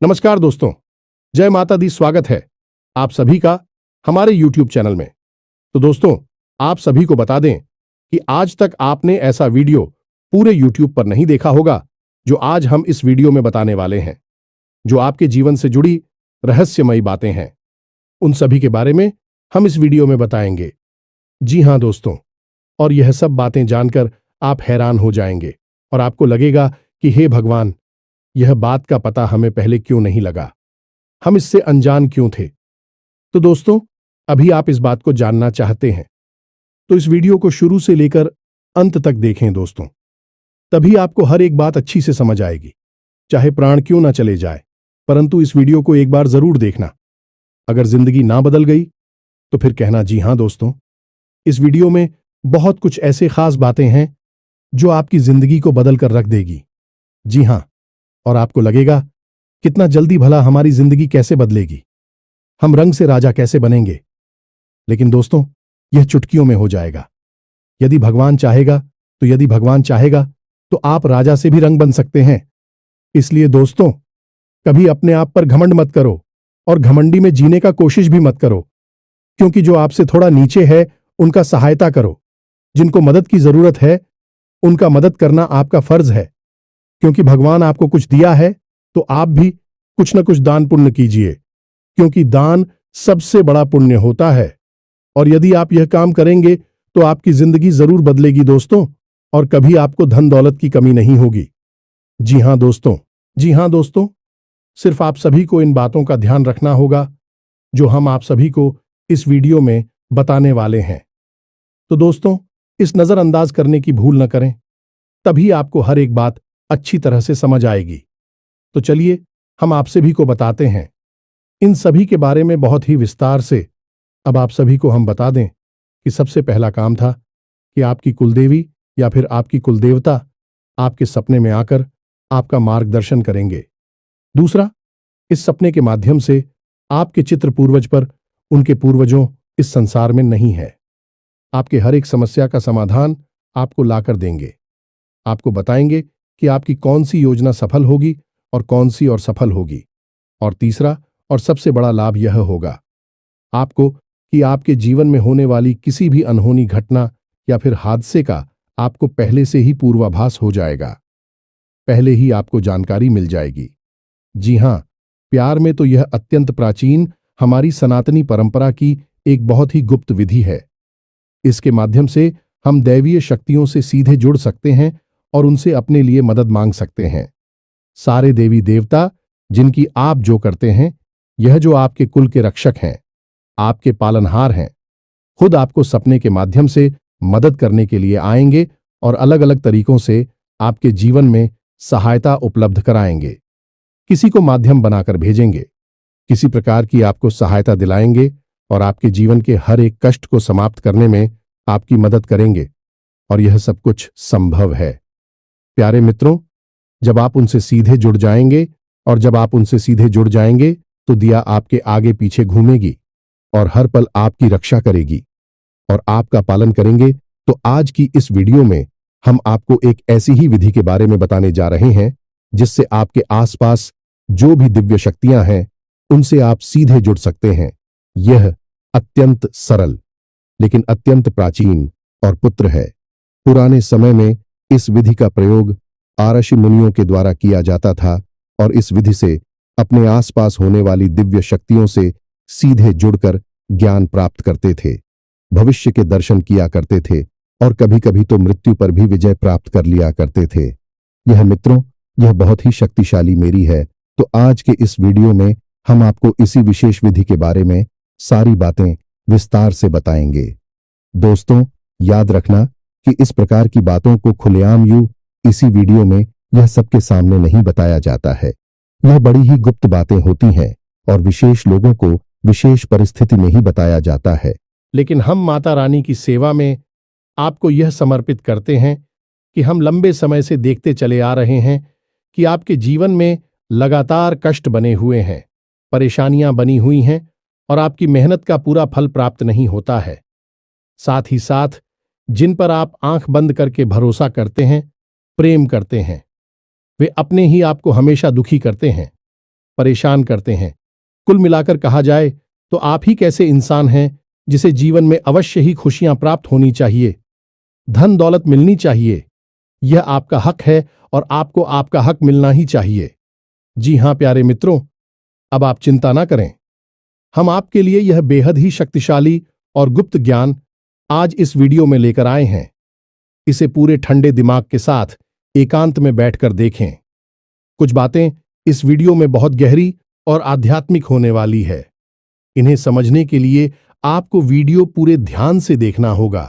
नमस्कार दोस्तों, जय माता दी। स्वागत है आप सभी का हमारे YouTube चैनल में। तो दोस्तों, आप सभी को बता दें कि आज तक आपने ऐसा वीडियो पूरे YouTube पर नहीं देखा होगा जो आज हम इस वीडियो में बताने वाले हैं, जो आपके जीवन से जुड़ी रहस्यमयी बातें हैं। उन सभी के बारे में हम इस वीडियो में बताएंगे। जी हां दोस्तों, और यह सब बातें जानकर आप हैरान हो जाएंगे और आपको लगेगा कि हे भगवान, यह बात का पता हमें पहले क्यों नहीं लगा, हम इससे अनजान क्यों थे। तो दोस्तों, अभी आप इस बात को जानना चाहते हैं तो इस वीडियो को शुरू से लेकर अंत तक देखें दोस्तों, तभी आपको हर एक बात अच्छी से समझ आएगी। चाहे प्राण क्यों ना चले जाए, परंतु इस वीडियो को एक बार जरूर देखना। अगर जिंदगी ना बदल गई तो फिर कहना जी हां दोस्तों, इस वीडियो में बहुत कुछ ऐसे खास बातें हैं जो आपकी जिंदगी को बदल कर रख देगी। जी हां, और आपको लगेगा कितना जल्दी भला हमारी जिंदगी कैसे बदलेगी, हम रंग से राजा कैसे बनेंगे। लेकिन दोस्तों, यह चुटकियों में हो जाएगा। यदि भगवान चाहेगा तो आप राजा से भी रंग बन सकते हैं। इसलिए दोस्तों, कभी अपने आप पर घमंड मत करो और घमंडी में जीने का कोशिश भी मत करो, क्योंकि जो आपसे थोड़ा नीचे है उनका सहायता करो। जिनको मदद की जरूरत है उनका मदद करना आपका फर्ज है, क्योंकि भगवान आपको कुछ दिया है तो आप भी कुछ न कुछ दान पुण्य कीजिए, क्योंकि दान सबसे बड़ा पुण्य होता है। और यदि आप यह काम करेंगे तो आपकी जिंदगी जरूर बदलेगी दोस्तों, और कभी आपको धन दौलत की कमी नहीं होगी। जी हां दोस्तों, सिर्फ आप सभी को इन बातों का ध्यान रखना होगा जो हम आप सभी को इस वीडियो में बताने वाले हैं। तो दोस्तों, इस नजरअंदाज करने की भूल न करें, तभी आपको हर एक बात अच्छी तरह से समझ आएगी। तो चलिए हम आप सभी को बताते हैं इन सभी के बारे में बहुत ही विस्तार से। अब आप सभी को हम बता दें कि सबसे पहला काम था कि आपकी कुलदेवी या फिर आपकी कुलदेवता आपके सपने में आकर आपका मार्गदर्शन करेंगे। दूसरा, इस सपने के माध्यम से आपके चित्र पूर्वज पर उनके पूर्वजों इस संसार में नहीं है। आपके हर एक समस्या का समाधान आपको लाकर देंगे। आपको बताएंगे कि आपकी कौन सी योजना सफल होगी और कौन सी और सफल होगी। और तीसरा और सबसे बड़ा लाभ यह होगा आपको कि आपके जीवन में होने वाली किसी भी अनहोनी घटना या फिर हादसे का आपको पहले से ही पूर्वाभास हो जाएगा, पहले ही आपको जानकारी मिल जाएगी। जी हां, प्यार में तो यह अत्यंत प्राचीन हमारी सनातनी परंपरा की एक बहुत ही गुप्त विधि है। इसके माध्यम से हम दैवीय शक्तियों से सीधे जुड़ सकते हैं और उनसे अपने लिए मदद मांग सकते हैं। सारे देवी देवता जिनकी आप जो करते हैं, यह जो आपके कुल के रक्षक हैं, आपके पालनहार हैं, खुद आपको सपने के माध्यम से मदद करने के लिए आएंगे और अलग अलग तरीकों से आपके जीवन में सहायता उपलब्ध कराएंगे। किसी को माध्यम बनाकर भेजेंगे, किसी प्रकार की आपको सहायता दिलाएंगे और आपके जीवन के हर एक कष्ट को समाप्त करने में आपकी मदद करेंगे। और यह सब कुछ संभव है प्यारे मित्रों, जब आप उनसे सीधे जुड़ जाएंगे। और जब आप उनसे सीधे जुड़ जाएंगे तो दिया आपके आगे पीछे घूमेगी और हर पल आपकी रक्षा करेगी और आपका पालन करेंगे। तो आज की इस वीडियो में हम आपको एक ऐसी ही विधि के बारे में बताने जा रहे हैं जिससे आपके आसपास जो भी दिव्य शक्तियां हैं उनसे आप सीधे जुड़ सकते हैं। यह अत्यंत सरल लेकिन अत्यंत प्राचीन और पुत्र है। पुराने समय में इस विधि का प्रयोग आरषि मुनियों के द्वारा किया जाता था और इस विधि से अपने आसपास होने वाली दिव्य शक्तियों से सीधे जुड़कर ज्ञान प्राप्त करते थे, भविष्य के दर्शन किया करते थे और कभी कभी तो मृत्यु पर भी विजय प्राप्त कर लिया करते थे। यह मित्रों, यह बहुत ही शक्तिशाली मेरी है। तो आज के इस वीडियो में हम आपको इसी विशेष विधि के बारे में सारी बातें विस्तार से बताएंगे। दोस्तों, याद रखना कि इस प्रकार की बातों को खुलेआम यूं इसी वीडियो में यह सबके सामने नहीं बताया जाता है। यह बड़ी ही गुप्त बातें होती हैं और विशेष लोगों को विशेष परिस्थिति में ही बताया जाता है। लेकिन हम माता रानी की सेवा में आपको यह समर्पित करते हैं कि हम लंबे समय से देखते चले आ रहे हैं कि आपके जीवन में लगातार कष्ट बने हुए हैं, परेशानियां बनी हुई हैं और आपकी मेहनत का पूरा फल प्राप्त नहीं होता है। साथ ही साथ जिन पर आप आंख बंद करके भरोसा करते हैं, प्रेम करते हैं, वे अपने ही आपको हमेशा दुखी करते हैं। परेशान करते हैं। कुल मिलाकर कहा जाए तो आप ही कैसे इंसान हैं जिसे जीवन में अवश्य ही खुशियां प्राप्त होनी चाहिए, धन दौलत मिलनी चाहिए। यह आपका हक है और आपको आपका हक मिलना ही चाहिए। जी हां प्यारे मित्रों, अब आप चिंता ना करें। हम आपके लिए यह बेहद ही शक्तिशाली और गुप्त ज्ञान आज इस वीडियो में लेकर आए हैं। इसे पूरे ठंडे दिमाग के साथ एकांत में बैठकर देखें। कुछ बातें इस वीडियो में बहुत गहरी और आध्यात्मिक होने वाली है। इन्हें समझने के लिए आपको वीडियो पूरे ध्यान से देखना होगा,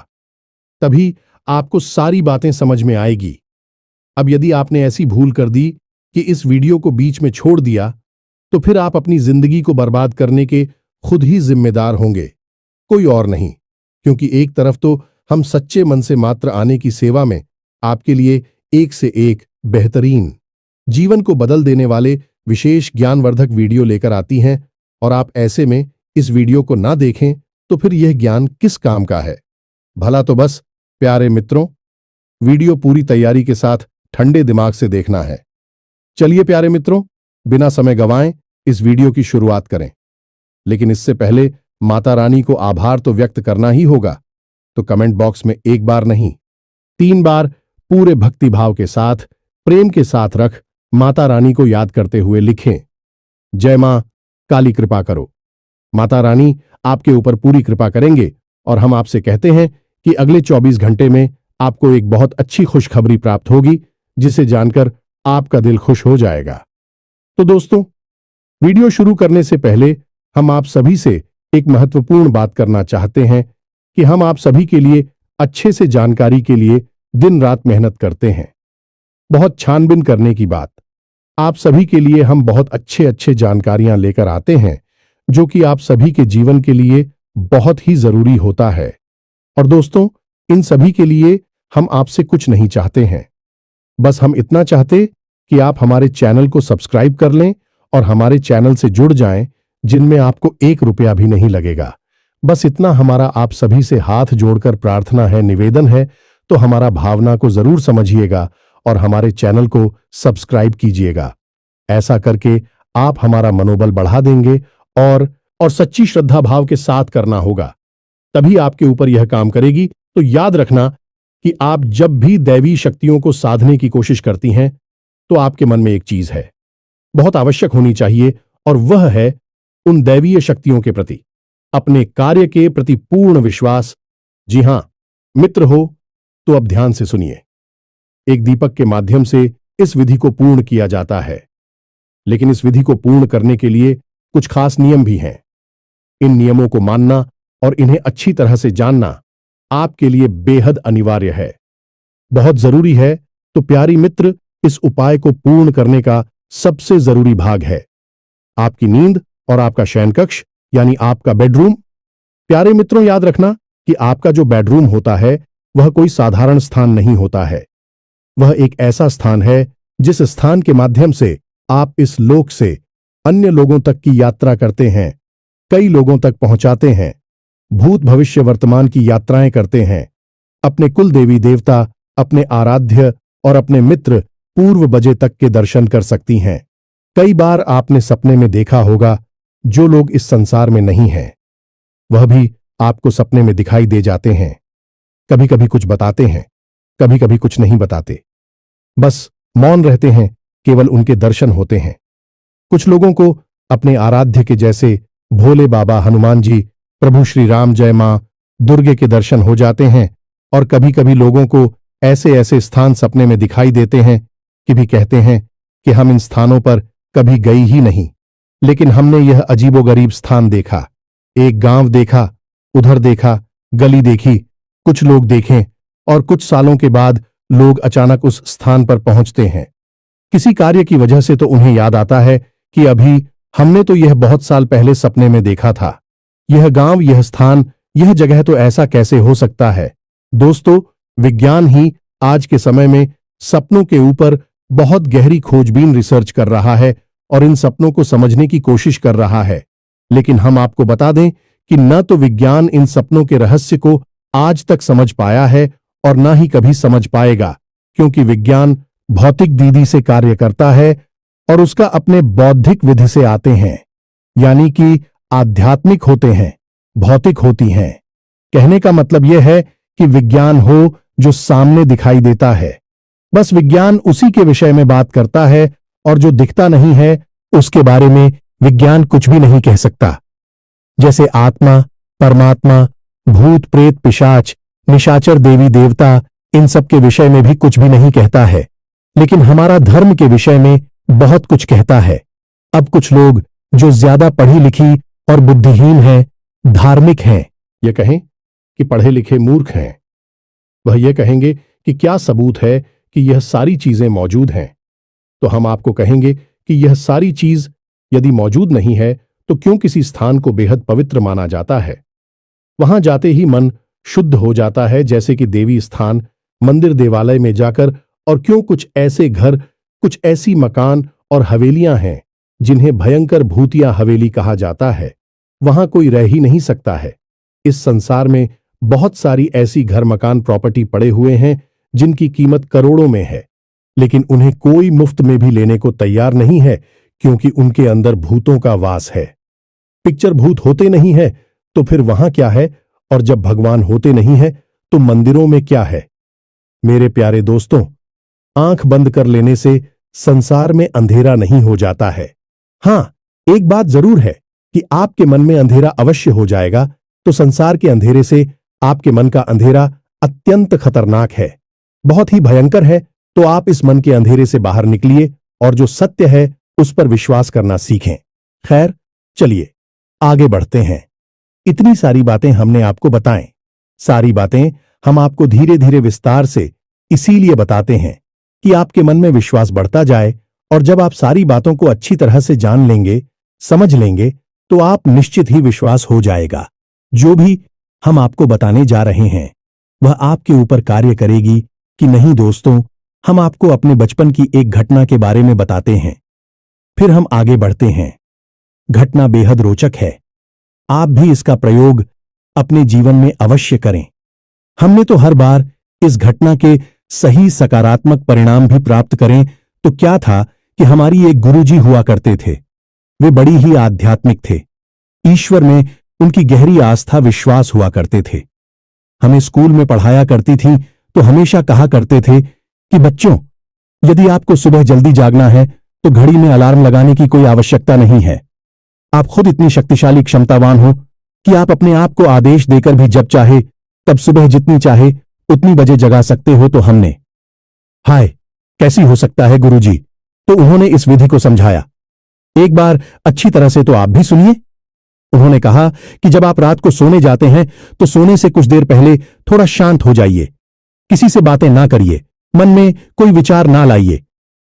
तभी आपको सारी बातें समझ में आएगी। अब यदि आपने ऐसी भूल कर दी कि इस वीडियो को बीच में छोड़ दिया, तो फिर आप अपनी जिंदगी को बर्बाद करने के खुद ही जिम्मेदार होंगे, कोई और नहीं। क्योंकि एक तरफ तो हम सच्चे मन से मात्र आने की सेवा में आपके लिए एक से एक बेहतरीन, जीवन को बदल देने वाले विशेष ज्ञानवर्धक वीडियो लेकर आती हैं, और आप ऐसे में इस वीडियो को ना देखें तो फिर यह ज्ञान किस काम का है। भला तो बस प्यारे मित्रों, वीडियो पूरी तैयारी के साथ ठंडे दिमाग से देखना है। चलिए प्यारे मित्रों, बिना समय गंवाएं इस वीडियो की शुरुआत करें। लेकिन इससे पहले माता रानी को आभार तो व्यक्त करना ही होगा, तो कमेंट बॉक्स में एक बार नहीं 3 बार पूरे भक्तिभाव के साथ, प्रेम के साथ रख माता रानी को याद करते हुए लिखें, जय मां काली कृपा करो। माता रानी आपके ऊपर पूरी कृपा करेंगे और हम आपसे कहते हैं कि अगले 24 घंटे में आपको एक बहुत अच्छी खुशखबरी प्राप्त होगी, जिसे जानकर आपका दिल खुश हो जाएगा। तो दोस्तों, वीडियो शुरू करने से पहले हम आप सभी से एक महत्वपूर्ण बात करना चाहते हैं कि हम आप सभी के लिए अच्छे से जानकारी के लिए दिन रात मेहनत करते हैं। बहुत छानबीन करने की बात, आप सभी के लिए हम बहुत अच्छे जानकारियां लेकर आते हैं, जो कि आप सभी के जीवन के लिए बहुत ही जरूरी होता है। और दोस्तों, इन सभी के लिए हम आपसे कुछ नहीं चाहते हैं, बस हम इतना चाहते कि आप हमारे चैनल को सब्सक्राइब कर लें और हमारे चैनल से जुड़ जाएं, जिनमें आपको 1 रुपया भी नहीं लगेगा। बस इतना हमारा आप सभी से हाथ जोड़कर प्रार्थना है, निवेदन है। तो हमारा भावना को जरूर समझिएगा और हमारे चैनल को सब्सक्राइब कीजिएगा। ऐसा करके आप हमारा मनोबल बढ़ा देंगे और सच्ची श्रद्धा भाव के साथ करना होगा, तभी आपके ऊपर यह काम करेगी। तो याद रखना कि आप जब भी दैवी शक्तियों को साधने की कोशिश करती हैं, तो आपके मन में एक चीज है, बहुत आवश्यक होनी चाहिए, और वह है उन दैवीय शक्तियों के प्रति अपने कार्य के प्रति पूर्ण विश्वास। जी हां मित्र हो, तो अब ध्यान से सुनिए। एक दीपक के माध्यम से इस विधि को पूर्ण किया जाता है, लेकिन इस विधि को पूर्ण करने के लिए कुछ खास नियम भी हैं। इन नियमों को मानना और इन्हें अच्छी तरह से जानना आपके लिए बेहद अनिवार्य है, बहुत जरूरी है। तो प्यारी मित्र, इस उपाय को पूर्ण करने का सबसे जरूरी भाग है आपकी नींद और आपका शयन कक्ष, यानी आपका बेडरूम। प्यारे मित्रों, याद रखना कि आपका जो बेडरूम होता है वह कोई साधारण स्थान नहीं होता है। वह एक ऐसा स्थान है जिस स्थान के माध्यम से आप इस लोक से अन्य लोगों तक की यात्रा करते हैं, कई लोगों तक पहुंचाते हैं, भूत भविष्य वर्तमान की यात्राएं करते हैं, अपने कुल देवी देवता, अपने आराध्य और अपने मित्र पूर्व बजे तक के दर्शन कर सकती हैं। कई बार आपने सपने में देखा होगा, जो लोग इस संसार में नहीं हैं, वह भी आपको सपने में दिखाई दे जाते हैं। कभी कभी कुछ बताते हैं, कभी कभी कुछ नहीं बताते, बस मौन रहते हैं, केवल उनके दर्शन होते हैं। कुछ लोगों को अपने आराध्य के जैसे भोले बाबा, हनुमान जी, प्रभु श्री राम, जय मां दुर्गे के दर्शन हो जाते हैं। और कभी कभी लोगों को ऐसे ऐसे स्थान सपने में दिखाई देते हैं कि भी कहते हैं कि हम इन स्थानों पर कभी गई ही नहीं, लेकिन हमने यह अजीबोगरीब स्थान देखा, एक गांव देखा, उधर देखा, गली देखी, कुछ लोग देखें, और कुछ सालों के बाद लोग अचानक उस स्थान पर पहुंचते हैं। किसी कार्य की वजह से तो उन्हें याद आता है कि अभी हमने तो यह बहुत साल पहले सपने में देखा था, यह गांव, यह स्थान, यह जगह तो ऐसा कैसे हो सकता है। दोस्तों, विज्ञान ही आज के समय में सपनों के ऊपर बहुत गहरी खोजबीन रिसर्च कर रहा है और इन सपनों को समझने की कोशिश कर रहा है। लेकिन हम आपको बता दें कि न तो विज्ञान इन सपनों के रहस्य को आज तक समझ पाया है और न ही कभी समझ पाएगा, क्योंकि विज्ञान भौतिक दीदी से कार्य करता है और उसका अपने बौद्धिक विधि से आते हैं, यानी कि आध्यात्मिक होते हैं, भौतिक होती हैं। कहने का मतलब यह है कि विज्ञान हो जो सामने दिखाई देता है, बस विज्ञान उसी के विषय में बात करता है, और जो दिखता नहीं है उसके बारे में विज्ञान कुछ भी नहीं कह सकता। जैसे आत्मा, परमात्मा, भूत प्रेत पिशाच, निशाचर देवी देवता, इन सब के विषय में भी कुछ भी नहीं कहता है, लेकिन हमारा धर्म के विषय में बहुत कुछ कहता है। अब कुछ लोग जो ज्यादा पढ़ी लिखी और बुद्धिहीन हैं, धार्मिक हैं, ये कहें कि पढ़े लिखे मूर्ख हैं, वह ये कहेंगे कि क्या सबूत है कि यह सारी चीजें मौजूद हैं। तो हम आपको कहेंगे कि यह सारी चीज यदि मौजूद नहीं है तो क्यों किसी स्थान को बेहद पवित्र माना जाता है। वहां जाते ही मन शुद्ध हो जाता है, जैसे कि देवी स्थान, मंदिर, देवालय में जाकर। और क्यों कुछ ऐसे घर, कुछ ऐसी मकान और हवेलियां हैं जिन्हें भयंकर भूतिया हवेली कहा जाता है, वहां कोई रह ही नहीं सकता है। इस संसार में बहुत सारी ऐसी घर, मकान, प्रॉपर्टी पड़े हुए हैं जिनकी कीमत करोड़ों में है, लेकिन उन्हें कोई मुफ्त में भी लेने को तैयार नहीं है, क्योंकि उनके अंदर भूतों का वास है। पिक्चर भूत होते नहीं है तो फिर वहां क्या है, और जब भगवान होते नहीं है तो मंदिरों में क्या है। मेरे प्यारे दोस्तों, आंख बंद कर लेने से संसार में अंधेरा नहीं हो जाता है। हां, एक बात जरूर है कि आपके मन में अंधेरा अवश्य हो जाएगा, तो संसार के अंधेरे से आपके मन का अंधेरा अत्यंत खतरनाक है, बहुत ही भयंकर है। तो आप इस मन के अंधेरे से बाहर निकलिए और जो सत्य है उस पर विश्वास करना सीखें। खैर, चलिए आगे बढ़ते हैं। इतनी सारी बातें हमने आपको बताएं, सारी बातें हम आपको धीरे धीरे विस्तार से इसीलिए बताते हैं कि आपके मन में विश्वास बढ़ता जाए, और जब आप सारी बातों को अच्छी तरह से जान लेंगे, समझ लेंगे, तो आप निश्चित ही विश्वास हो जाएगा। जो भी हम आपको बताने जा रहे हैं वह आपके ऊपर कार्य करेगी कि नहीं। दोस्तों, हम आपको अपने बचपन की एक घटना के बारे में बताते हैं, फिर हम आगे बढ़ते हैं। घटना बेहद रोचक है, आप भी इसका प्रयोग अपने जीवन में अवश्य करें। हमने तो हर बार इस घटना के सही सकारात्मक परिणाम भी प्राप्त करें। तो क्या था कि हमारी एक गुरुजी हुआ करते थे, वे बड़ी ही आध्यात्मिक थे, ईश्वर में उनकी गहरी आस्था विश्वास हुआ करते थे। हमें स्कूल में पढ़ाया करती थी तो हमेशा कहा करते थे कि बच्चों, यदि आपको सुबह जल्दी जागना है तो घड़ी में अलार्म लगाने की कोई आवश्यकता नहीं है। आप खुद इतनी शक्तिशाली, क्षमतावान हो कि आप अपने आप को आदेश देकर भी जब चाहे तब सुबह जितनी चाहे उतनी बजे जगा सकते हो। तो हमने, हाय कैसी हो सकता है गुरुजी, तो उन्होंने इस विधि को समझाया। एक बार अच्छी तरह से तो आप भी सुनिए। उन्होंने कहा कि जब आप रात को सोने जाते हैं तो सोने से कुछ देर पहले थोड़ा शांत हो जाइए, किसी से बातें ना करिए, मन में कोई विचार ना लाइए,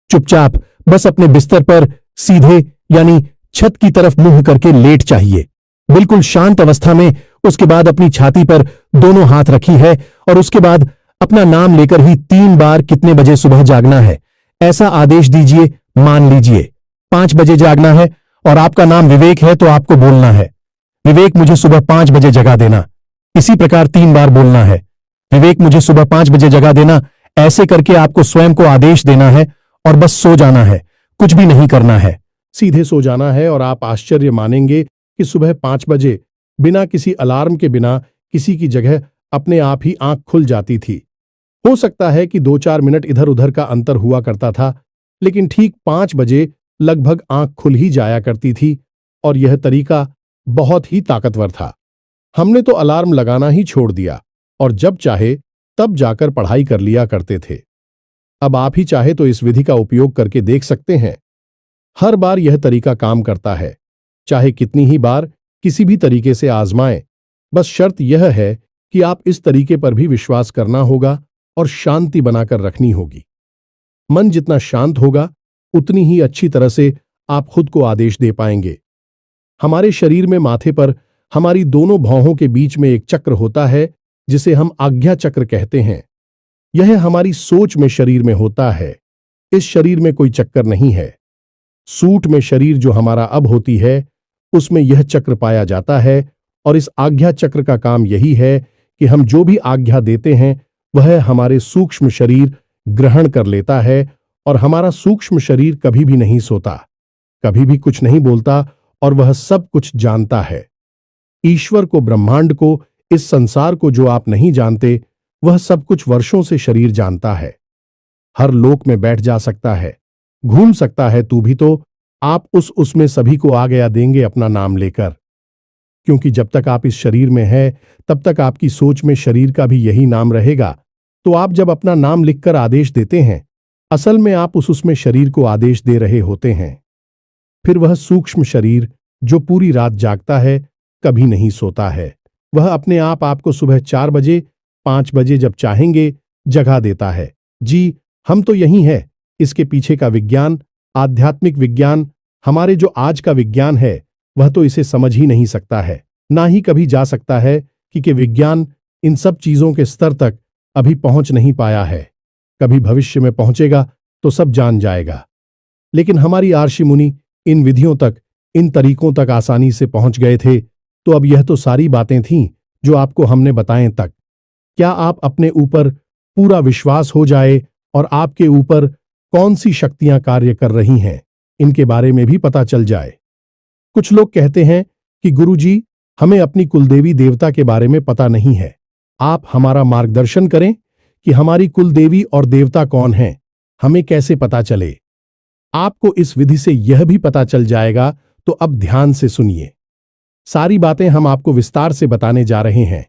चुपचाप बस अपने बिस्तर पर सीधे यानी छत की तरफ मुंह करके लेट चाहिए, बिल्कुल शांत अवस्था में। उसके बाद अपनी छाती पर दोनों हाथ रखी है और उसके बाद अपना नाम लेकर ही 3 बार कितने बजे सुबह जागना है ऐसा आदेश दीजिए। मान लीजिए 5 बजे जागना है और आपका नाम विवेक है, तो आपको बोलना है, विवेक मुझे सुबह 5 बजे जगा देना। इसी प्रकार 3 बार बोलना है, विवेक मुझे सुबह 5 बजे जगा देना। ऐसे करके आपको स्वयं को आदेश देना है और बस सो जाना है, कुछ भी नहीं करना है, सीधे सो जाना है। और आप आश्चर्य मानेंगे कि सुबह 5 बजे बिना किसी अलार्म के, बिना किसी की जगह अपने आप ही आंख खुल जाती थी। हो सकता है कि 2-4 मिनट इधर उधर का अंतर हुआ करता था, लेकिन ठीक 5 बजे लगभग आंख खुल ही जाया करती थी। और यह तरीका बहुत ही ताकतवर था। हमने तो अलार्म लगाना ही छोड़ दिया और जब चाहे तब जाकर पढ़ाई कर लिया करते थे। अब आप ही चाहे तो इस विधि का उपयोग करके देख सकते हैं। हर बार यह तरीका काम करता है, चाहे कितनी ही बार किसी भी तरीके से आजमाएं। बस शर्त यह है कि आप इस तरीके पर भी विश्वास करना होगा और शांति बनाकर रखनी होगी। मन जितना शांत होगा उतनी ही अच्छी तरह से आप खुद को आदेश दे पाएंगे। हमारे शरीर में माथे पर हमारी दोनों भौहों के बीच में एक चक्र होता है जिसे हम आज्ञा चक्र कहते हैं। यह हमारी सोच में शरीर में होता है। इस शरीर में कोई चक्कर नहीं है। सूट में शरीर जो हमारा अब होती है उसमें यह चक्र पाया जाता है। और इस आज्ञा चक्र का काम यही है कि हम जो भी आज्ञा देते हैं वह हमारे सूक्ष्म शरीर ग्रहण कर लेता है और हमारा सूक्ष्म शरीर कभी भी नहीं सोता, कभी भी कुछ नहीं बोलता और वह सब कुछ जानता है। ईश्वर को, ब्रह्मांड को, इस संसार को जो आप नहीं जानते, वह सब कुछ वर्षों से शरीर जानता है। हर लोक में बैठ जा सकता है, घूम सकता है तू भी तो आप उसमें सभी को आ गया देंगे अपना नाम लेकर। क्योंकि जब तक आप इस शरीर में है तब तक आपकी सोच में शरीर का भी यही नाम रहेगा। तो आप जब अपना नाम लिखकर आदेश देते हैं, असल में आप उसमें शरीर को आदेश दे रहे होते हैं। फिर वह सूक्ष्म शरीर जो पूरी रात जागता है, कभी नहीं सोता है, वह अपने आप आपको सुबह 4 बजे 5 बजे जब चाहेंगे जगा देता है। जी, हम तो यही है। इसके पीछे का विज्ञान, आध्यात्मिक विज्ञान, हमारे जो आज का विज्ञान है, वह तो इसे समझ ही नहीं सकता है, ना ही कभी जा सकता है कि विज्ञान इन सब चीजों के स्तर तक अभी पहुंच नहीं पाया है। कभी भविष्य में पहुंचेगा तो सब जान जाएगा। लेकिन हमारी आर्षि मुनि इन विधियों तक, इन तरीकों तक आसानी से पहुंच गए थे। तो अब यह तो सारी बातें थीं जो आपको हमने बताएं तक। क्या आप अपने ऊपर पूरा विश्वास हो जाए और आपके ऊपर कौन सी शक्तियां कार्य कर रही हैं, इनके बारे में भी पता चल जाए। कुछ लोग कहते हैं कि गुरुजी, हमें अपनी कुलदेवी देवता के बारे में पता नहीं है, आप हमारा मार्गदर्शन करें कि हमारी कुलदेवी और देवता कौन हैं, हमें कैसे पता चले। आपको इस विधि से यह भी पता चल जाएगा। तो अब ध्यान से सुनिए, सारी बातें हम आपको विस्तार से बताने जा रहे हैं।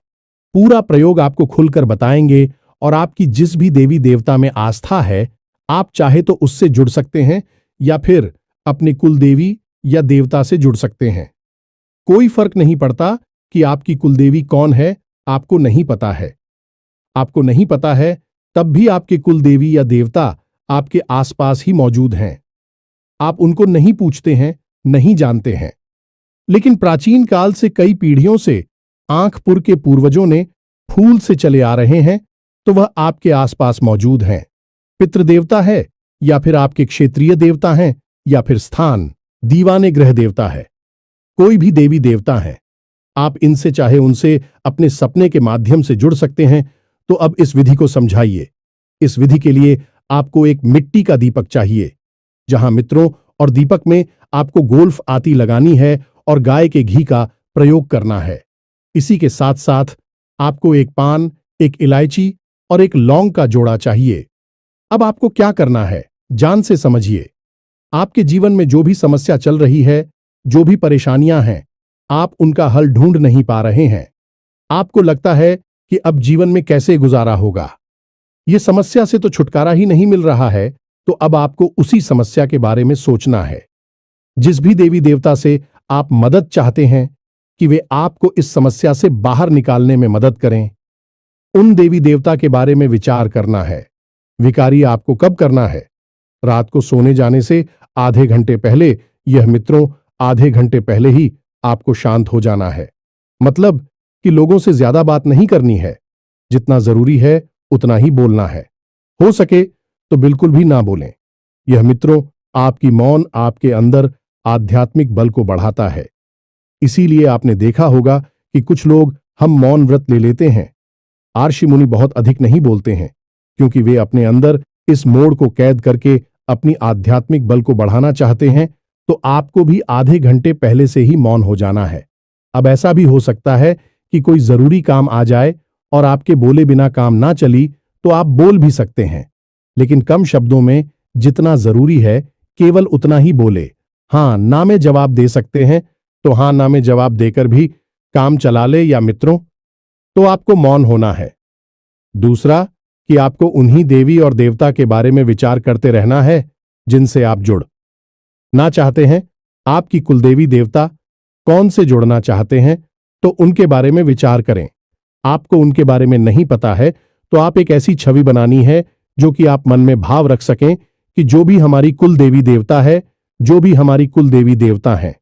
पूरा प्रयोग आपको खुलकर बताएंगे और आपकी जिस भी देवी देवता में आस्था है, आप चाहे तो उससे जुड़ सकते हैं या फिर अपनी कुलदेवी या देवता से जुड़ सकते हैं। कोई फर्क नहीं पड़ता कि आपकी कुलदेवी कौन है, आपको नहीं पता है। आपको नहीं पता है तब भी आपके कुलदेवी या देवता आपके आसपास ही मौजूद हैं। आप उनको नहीं पूछते हैं, नहीं जानते हैं। लेकिन प्राचीन काल से कई पीढ़ियों से आंखपुर के पूर्वजों ने फूल से चले आ रहे हैं, तो वह आपके आसपास मौजूद हैं। पितृदेवता है या फिर आपके क्षेत्रीय देवता हैं या फिर स्थान दीवाने ग्रह देवता है, कोई भी देवी देवता है, आप इनसे चाहे उनसे अपने सपने के माध्यम से जुड़ सकते हैं। तो अब इस विधि को समझाइए। इस विधि के लिए आपको एक मिट्टी का दीपक चाहिए, जहां मित्रों और दीपक में आपको गोल्फ आती लगानी है और गाय के घी का प्रयोग करना है। इसी के साथ साथ आपको एक पान, एक इलायची और एक लौंग का जोड़ा चाहिए। अब आपको क्या करना है, जान से समझिए। आपके जीवन में जो भी समस्या चल रही है, जो भी परेशानियां हैं, आप उनका हल ढूंढ नहीं पा रहे हैं। आपको लगता है कि अब जीवन में कैसे गुजारा होगा, ये समस्या से तो छुटकारा ही नहीं मिल रहा है। तो अब आपको उसी समस्या के बारे में सोचना है। जिस भी देवी देवता से आप मदद चाहते हैं कि वे आपको इस समस्या से बाहर निकालने में मदद करें, उन देवी देवता के बारे में विचार करना है। विकारी आपको कब करना है? रात को सोने जाने से आधे घंटे पहले। यह मित्रों, आधे घंटे पहले ही आपको शांत हो जाना है। मतलब कि लोगों से ज्यादा बात नहीं करनी है, जितना जरूरी है उतना ही बोलना है। हो सके तो बिल्कुल भी ना बोलें। यह मित्रों, आपकी मौन आपके अंदर आध्यात्मिक बल को बढ़ाता है। इसीलिए आपने देखा होगा कि कुछ लोग हम मौन व्रत ले लेते हैं। आर्षि मुनि बहुत अधिक नहीं बोलते हैं, क्योंकि वे अपने अंदर इस मोड़ को कैद करके अपनी आध्यात्मिक बल को बढ़ाना चाहते हैं। तो आपको भी आधे घंटे पहले से ही मौन हो जाना है। अब ऐसा भी हो सकता है कि कोई जरूरी काम आ जाए और आपके बोले बिना काम ना चली, तो आप बोल भी सकते हैं, लेकिन कम शब्दों में, जितना जरूरी है केवल उतना ही बोले। हाँ ना में जवाब दे सकते हैं तो हाँ ना में जवाब देकर भी काम चला ले। या मित्रों, तो आपको मौन होना है। दूसरा कि आपको उन्हीं देवी और देवता के बारे में विचार करते रहना है जिनसे आप जुड़ ना चाहते हैं। आपकी कुलदेवी देवता कौन से जुड़ना चाहते हैं, तो उनके बारे में विचार करें। आपको उनके बारे में नहीं पता है तो आप एक ऐसी छवि बनानी है जो कि आप मन में भाव रख सकें कि जो भी हमारी कुल देवी देवता है, जो भी हमारी कुल देवी देवता हैं,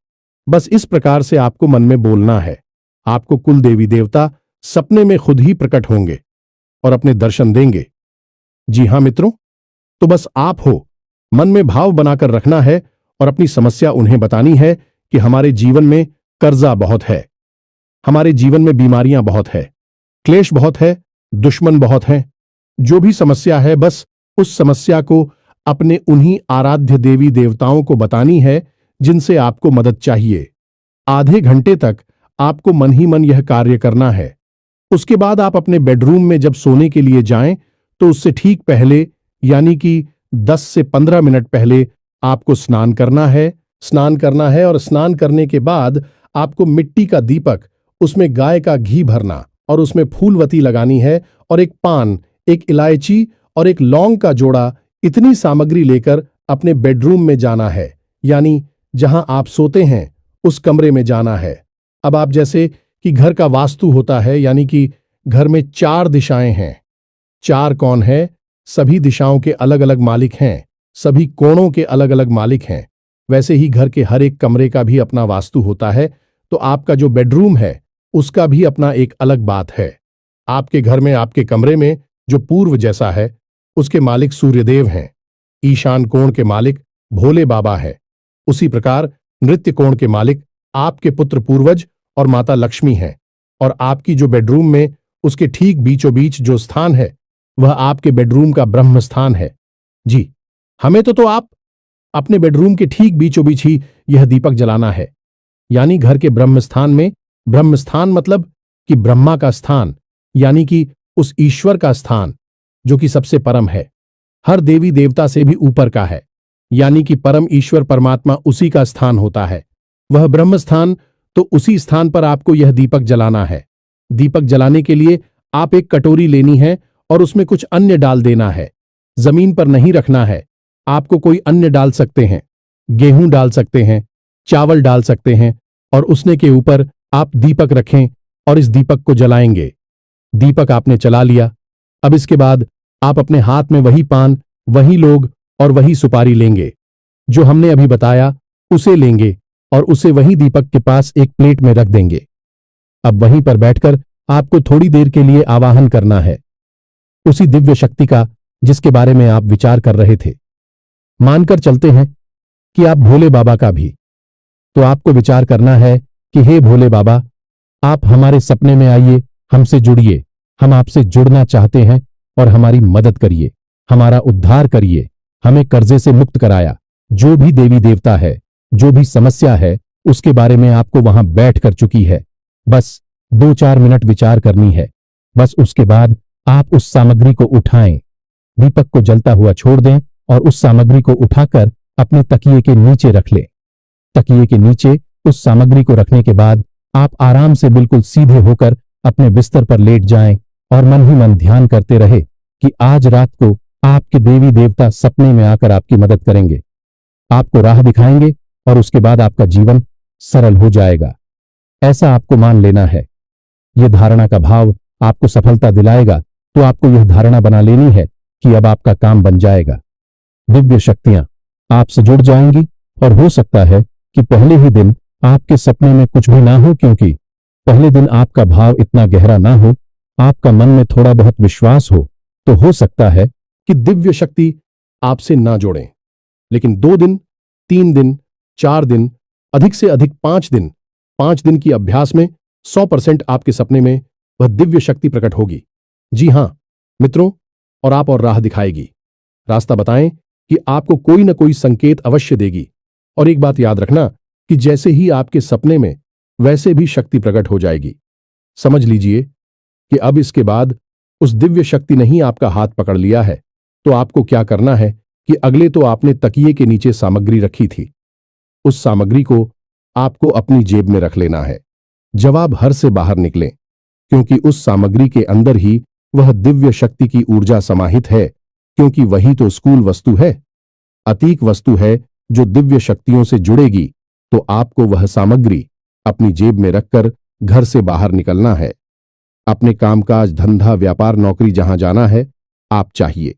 बस इस प्रकार से आपको मन में बोलना है। आपको कुल देवी देवता सपने में खुद ही प्रकट होंगे और अपने दर्शन देंगे। जी हां मित्रों, तो बस आप हो, मन में भाव बनाकर रखना है और अपनी समस्या उन्हें बतानी है कि हमारे जीवन में कर्जा बहुत है, हमारे जीवन में बीमारियां बहुत है, क्लेश बहुत है, दुश्मन बहुत हैं। जो भी समस्या है, बस उस समस्या को अपने उन्हीं आराध्य देवी देवताओं को बतानी है जिनसे आपको मदद चाहिए। आधे घंटे तक आपको मन ही मन यह कार्य करना है। उसके बाद आप अपने बेडरूम में जब सोने के लिए जाएं तो उससे ठीक पहले यानी कि 10 से 15 मिनट पहले आपको स्नान करना है और स्नान करने के बाद आपको मिट्टी का दीपक, उसमें गाय का घी भरना और उसमें फूलवती लगानी है और एक पान, एक इलायची और एक लौंग का जोड़ा, इतनी सामग्री लेकर अपने बेडरूम में जाना है, यानी जहां आप सोते हैं उस कमरे में जाना है। अब आप जैसे कि घर का वास्तु होता है, यानी कि घर में 4 दिशाएं हैं। 4 कौन है? सभी दिशाओं के अलग अलग मालिक हैं, सभी कोणों के अलग अलग मालिक हैं। वैसे ही घर के हर एक कमरे का भी अपना वास्तु होता है, तो आपका जो बेडरूम है उसका भी अपना एक अलग बात है। आपके घर में, आपके कमरे में जो पूर्व जैसा है उसके मालिक सूर्यदेव हैं। ईशान कोण के मालिक भोले बाबा है। उसी प्रकार नृत्य कोण के मालिक आपके पुत्र पूर्वज और माता लक्ष्मी हैं। और आपकी जो बेडरूम में उसके ठीक बीचों बीच जो स्थान है वह आपके बेडरूम का ब्रह्म स्थान है। जी, हमें तो आप अपने बेडरूम के ठीक बीचों बीच ही यह दीपक जलाना है, यानी घर के ब्रह्म स्थान में। ब्रह्म स्थान मतलब कि ब्रह्मा का स्थान, यानी कि उस ईश्वर का स्थान जो कि सबसे परम है, हर देवी देवता से भी ऊपर का है, यानी कि परम ईश्वर परमात्मा उसी का स्थान होता है, वह ब्रह्म स्थान। तो उसी स्थान पर आपको यह दीपक जलाना है। दीपक जलाने के लिए आप एक कटोरी लेनी है और उसमें कुछ अन्य डाल देना है। जमीन पर नहीं रखना है, आपको कोई अन्य डाल सकते हैं, गेहूं डाल सकते हैं, चावल डाल सकते हैं, और उसने के ऊपर आप दीपक रखें और इस दीपक को जलाएंगे। दीपक आपने जला लिया। अब इसके बाद आप अपने हाथ में वही पान, वही लोग और वही सुपारी लेंगे जो हमने अभी बताया, उसे लेंगे और उसे वही दीपक के पास एक प्लेट में रख देंगे। अब वहीं पर बैठकर आपको थोड़ी देर के लिए आवाहन करना है उसी दिव्य शक्ति का जिसके बारे में आप विचार कर रहे थे। मानकर चलते हैं कि आप भोले बाबा का भी, तो आपको विचार करना है कि हे भोले बाबा, आप हमारे सपने में आइए, हमसे जुड़िए, हम आपसे जुड़ना चाहते हैं और हमारी मदद करिए, हमारा उद्धार करिए, हमें कर्जे से मुक्त कराया। जो भी देवी देवता है, जो भी समस्या है, उसके बारे में आपको वहां बैठ कर चुकी है। बस 2-4 मिनट विचार करनी है। बस उसके बाद आप उस सामग्री को उठाएं, दीपक को जलता हुआ छोड़ दें और उस सामग्री को उठाकर अपने तकिए के नीचे रख लें। तकिए के नीचे उस सामग्री को रखने के बाद आप आराम से बिल्कुल सीधे होकर अपने बिस्तर पर लेट जाएं और मन ही मन ध्यान करते रहे कि आज रात को आपके देवी देवता सपने में आकर आपकी मदद करेंगे, आपको राह दिखाएंगे और उसके बाद आपका जीवन सरल हो जाएगा। ऐसा आपको मान लेना है। यह धारणा का भाव आपको सफलता दिलाएगा, तो आपको यह धारणा बना लेनी है कि अब आपका काम बन जाएगा। दिव्य शक्तियां आपसे जुड़ जाएंगी और हो सकता है कि पहले ही दिन आपके सपने में कुछ भी ना हो, क्योंकि पहले दिन आपका भाव इतना गहरा ना हो, आपका मन में थोड़ा बहुत विश्वास हो सकता है कि दिव्य शक्ति आपसे ना जोड़ें। लेकिन 2 दिन, 3 दिन, 4 दिन, अधिक से अधिक 5 दिन, 5 दिन की अभ्यास में 100% आपके सपने में वह दिव्य शक्ति प्रकट होगी। जी हां मित्रों, और राह दिखाएगी, रास्ता बताएं कि आपको कोई न कोई संकेत अवश्य देगी। और एक बात याद रखना कि जैसे ही आपके सपने में, वैसे भी शक्ति प्रकट हो जाएगी। समझ लीजिए कि अब इसके बाद उस दिव्य शक्ति ने ही आपका हाथ पकड़ लिया है, तो आपको क्या करना है कि अगले तो आपने तकिए के नीचे सामग्री रखी थी, उस सामग्री को आपको अपनी जेब में रख लेना है जब आप घर से बाहर निकलें, क्योंकि उस सामग्री के अंदर ही वह दिव्य शक्ति की ऊर्जा समाहित है, क्योंकि वही तो स्थूल वस्तु है, अतीक वस्तु है जो दिव्य शक्तियों से जुड़ेगी। तो आपको वह सामग्री अपनी जेब में रखकर घर से बाहर निकलना है। अपने कामकाज, धंधा, व्यापार, नौकरी जहां जाना है, आप चाहिए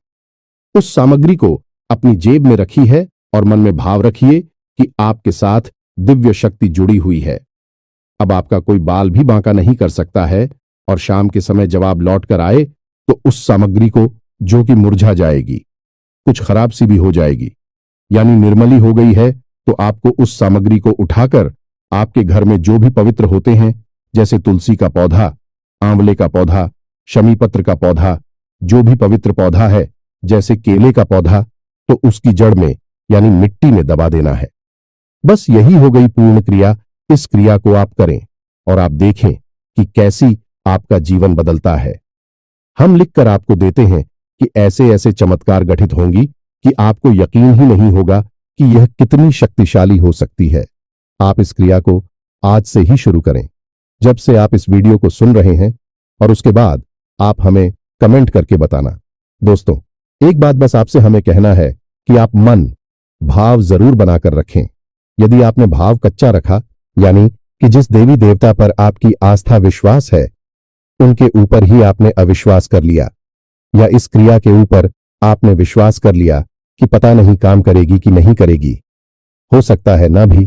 उस सामग्री को अपनी जेब में रखी है और मन में भाव रखिए कि आपके साथ दिव्य शक्ति जुड़ी हुई है। अब आपका कोई बाल भी बांका नहीं कर सकता है, और शाम के समय जब आप लौट कर आए तो उस सामग्री को, जो कि मुरझा जाएगी, कुछ खराब सी भी हो जाएगी, यानी निर्मली हो गई है, तो आपको उस सामग्री को उठाकर आपके घर में जो भी पवित्र होते हैं, जैसे तुलसी का पौधा, आंवले का पौधा, शमी पत्र का पौधा, जो भी पवित्र पौधा है, जैसे केले का पौधा, तो उसकी जड़ में यानी मिट्टी में दबा देना है। बस यही हो गई पूर्ण क्रिया। इस क्रिया को आप करें और आप देखें कि कैसी आपका जीवन बदलता है। हम लिखकर आपको देते हैं कि ऐसे ऐसे चमत्कार घटित होंगी कि आपको यकीन ही नहीं होगा कि यह कितनी शक्तिशाली हो सकती है। आप इस क्रिया को आज से ही शुरू करें, जब से आप इस वीडियो को सुन रहे हैं, और उसके बाद आप हमें कमेंट करके बताना। दोस्तों, एक बात बस आपसे हमें कहना है कि आप मन भाव जरूर बनाकर रखें। यदि आपने भाव कच्चा रखा, यानी कि जिस देवी देवता पर आपकी आस्था विश्वास है उनके ऊपर ही आपने अविश्वास कर लिया, या इस क्रिया के ऊपर आपने विश्वास कर लिया कि पता नहीं काम करेगी कि नहीं करेगी, हो सकता है ना भी,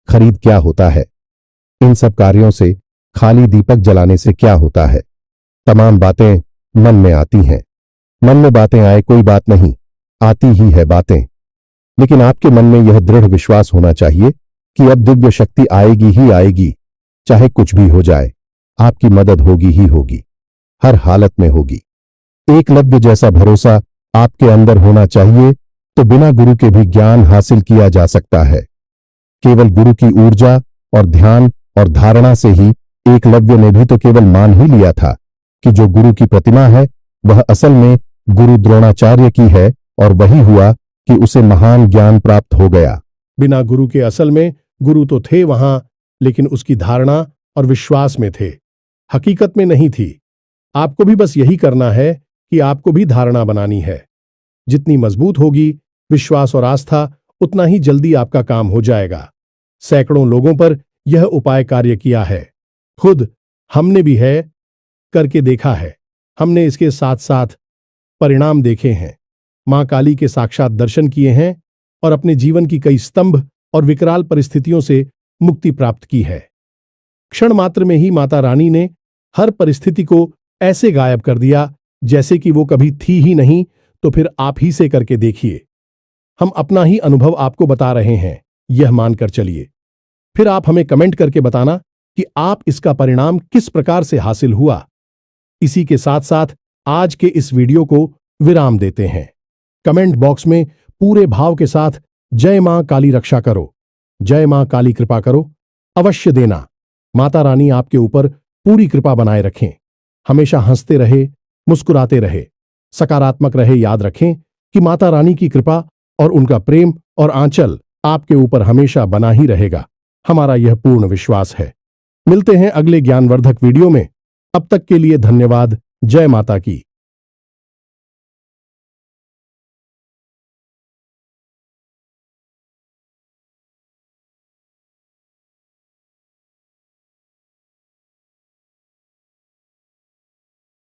खरीद क्या होता है। इन सब कार्यों से, खाली दीपक जलाने से क्या होता है। तमाम बातें मन में आती हैं। मन में बातें आए कोई बात नहीं, आती ही है बातें। लेकिन आपके मन में यह दृढ़ विश्वास होना चाहिए कि अब दिव्य शक्ति आएगी ही आएगी, चाहे कुछ भी हो जाए, आपकी मदद होगी ही होगी, हर हालत में होगी। एकलव्य जैसा भरोसा आपके अंदर होना चाहिए, तो बिना गुरु के भी ज्ञान हासिल किया जा सकता है। केवल गुरु की ऊर्जा और ध्यान और धारणा से ही एकलव्य ने भी तो केवल मान ही लिया था कि जो गुरु की प्रतिमा है वह असल में गुरु द्रोणाचार्य की है, और वही हुआ कि उसे महान ज्ञान प्राप्त हो गया। बिना गुरु के असल में गुरु तो थे वहां, लेकिन उसकी धारणा और विश्वास में थे, हकीकत में नहीं थी। आपको भी बस यही करना है कि आपको भी धारणा बनानी है। जितनी मजबूत होगी विश्वास और आस्था, उतना ही जल्दी आपका काम हो जाएगा। सैकड़ों लोगों पर यह उपाय कार्य किया है, खुद हमने भी है करके देखा है। हमने इसके साथ साथ परिणाम देखे हैं, मां काली के साक्षात दर्शन किए हैं और अपने जीवन की कई स्तंभ और विकराल परिस्थितियों से मुक्ति प्राप्त की है। क्षण मात्र में ही माता रानी ने हर परिस्थिति को ऐसे गायब कर दिया जैसे कि वो कभी थी ही नहीं। तो फिर आप ही से करके देखिए। हम अपना ही अनुभव आपको बता रहे हैं, यह मानकर चलिए। फिर आप हमें कमेंट करके बताना कि आप इसका परिणाम किस प्रकार से हासिल हुआ। इसी के साथ साथ आज के इस वीडियो को विराम देते हैं। कमेंट बॉक्स में पूरे भाव के साथ जय मां काली रक्षा करो, जय मां काली कृपा करो अवश्य देना। माता रानी आपके ऊपर पूरी कृपा बनाए रखें, हमेशा हंसते रहे, मुस्कुराते रहे, सकारात्मक रहे। याद रखें कि माता रानी की कृपा और उनका प्रेम और आंचल आपके ऊपर हमेशा बना ही रहेगा, हमारा यह पूर्ण विश्वास है। मिलते हैं अगले ज्ञानवर्धक वीडियो में। अब तक के लिए धन्यवाद। जय माता की।